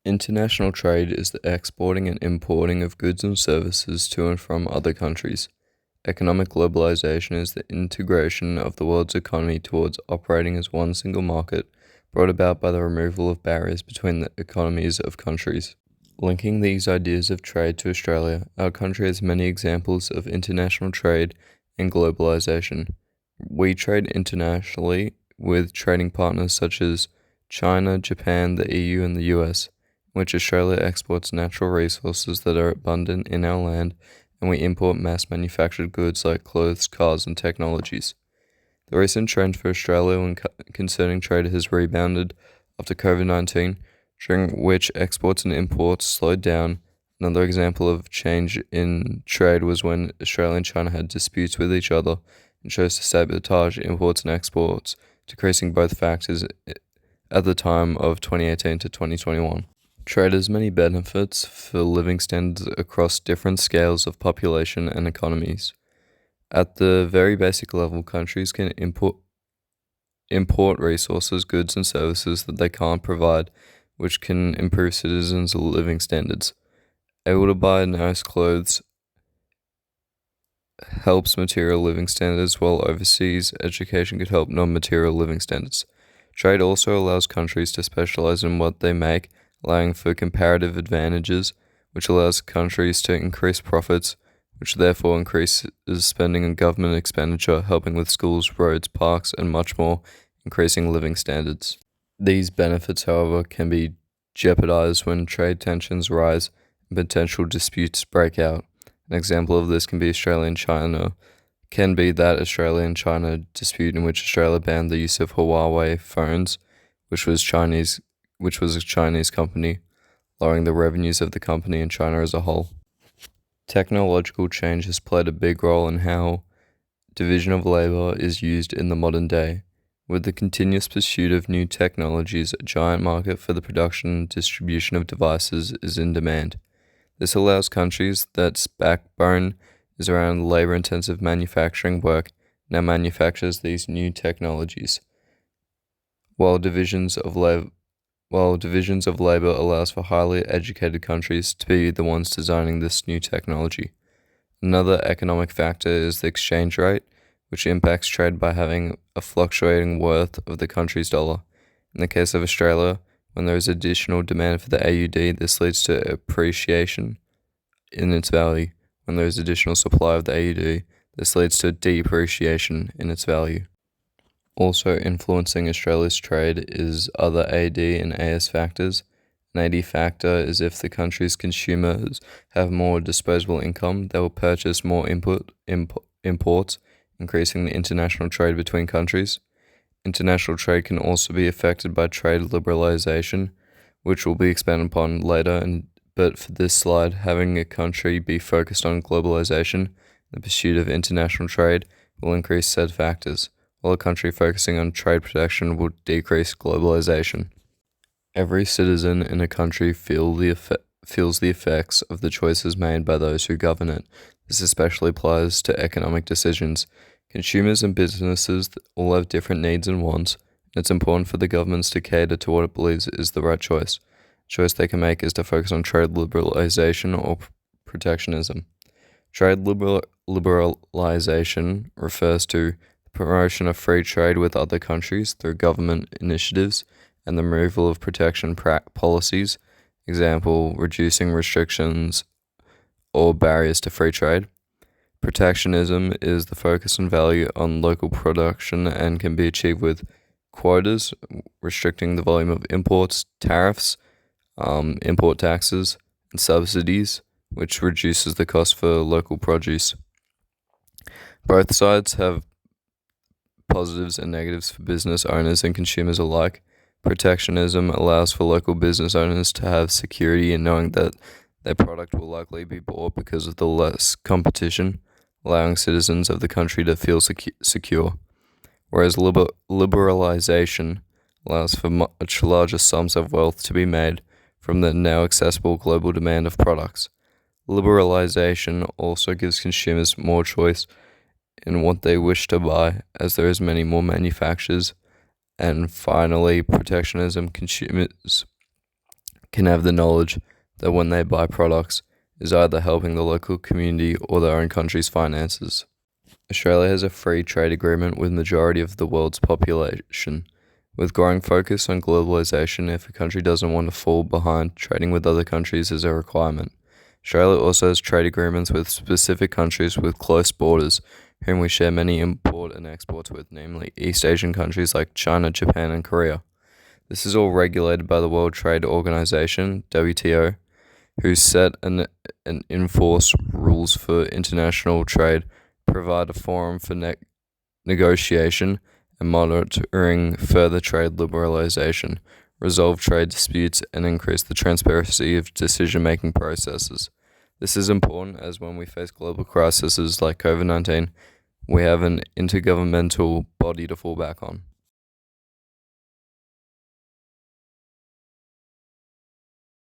International trade is the exporting and importing of goods and services to and from other countries. Economic globalization is the integration of the world's economy towards operating as one single market, brought about by the removal of barriers between the economies of countries. Linking these ideas of trade to Australia, our country has many examples of international trade and globalization. We trade internationally with trading partners such as China, Japan, the EU, and the US, in which Australia exports natural resources that are abundant in our land, and we import mass-manufactured goods like clothes, cars, and technologies. The recent trend for Australia when concerning trade has rebounded after COVID-19, during which exports and imports slowed down. Another example of change in trade was when Australia and China had disputes with each other and chose to sabotage imports and exports, decreasing both factors at the time of 2018 to 2021. Trade has many benefits for living standards across different scales of population and economies. At the very basic level, countries can import resources, goods, and services that they can't provide, which can improve citizens' living standards. Able to buy nice clothes helps material living standards, while overseas education could help non-material living standards. Trade also allows countries to specialize in what they make, allowing for comparative advantages, which allows countries to increase profits, which therefore increases spending on government expenditure, helping with schools, roads, parks, and much more, increasing living standards. These benefits, however, can be jeopardized when trade tensions rise and potential disputes break out. An example of this can be Australia and China. Can be that Australia and China dispute in which Australia banned the use of Huawei phones, which was a Chinese company, lowering the revenues of the company and China as a whole. Technological change has played a big role in how division of labor is used in the modern day. With the continuous pursuit of new technologies, a giant market for the production and distribution of devices is in demand. This allows countries that's backbone is around labor-intensive manufacturing work now manufactures these new technologies, while divisions of labor allows for highly educated countries to be the ones designing this new technology. Another economic factor is the exchange rate, which impacts trade by having a fluctuating worth of the country's dollar. In the case of Australia, when there is additional demand for the AUD, this leads to appreciation in its value. When there is additional supply of the AUD, this leads to depreciation in its value. Also influencing Australia's trade is other AD and AS factors. An AD factor is if the country's consumers have more disposable income, they will purchase more imports, increasing the international trade between countries. International trade can also be affected by trade liberalization, which will be expanded upon later, but for this slide, having a country be focused on globalization, the pursuit of international trade, will increase said factors, while a country focusing on trade protection will decrease globalization. Every citizen in a country feels the effects of the choices made by those who govern it. This especially applies to economic decisions. Consumers and businesses all have different needs and wants, and it's important for the governments to cater to what it believes is the right choice. A choice they can make is to focus on trade liberalization or protectionism. Trade liberalization refers to the promotion of free trade with other countries through government initiatives and the removal of protection policies, example, reducing restrictions or barriers to free trade. Protectionism is the focus and value on local production and can be achieved with quotas, restricting the volume of imports, tariffs, import taxes, and subsidies, which reduces the cost for local produce. Both sides have positives and negatives for business owners and consumers alike. Protectionism allows for local business owners to have security in knowing that their product will likely be bought because of the less competition, allowing citizens of the country to feel secure. Whereas liberalization allows for much larger sums of wealth to be made from the now accessible global demand of products. Liberalization also gives consumers more choice in what they wish to buy, as there is many more manufacturers. And finally, protectionism, consumers can have the knowledge that when they buy products is either helping the local community or their own country's finances. Australia has a free trade agreement with majority of the world's population. With growing focus on globalization, if a country doesn't want to fall behind, trading with other countries is a requirement. Australia also has trade agreements with specific countries with close borders, whom we share many import and exports with, namely East Asian countries like China, Japan, and Korea. This is all regulated by the World Trade Organization, WTO, who set and enforce rules for international trade, provide a forum for negotiation and monitoring further trade liberalization, resolve trade disputes, and increase the transparency of decision-making processes. This is important as when we face global crises like COVID-19, we have an intergovernmental body to fall back on.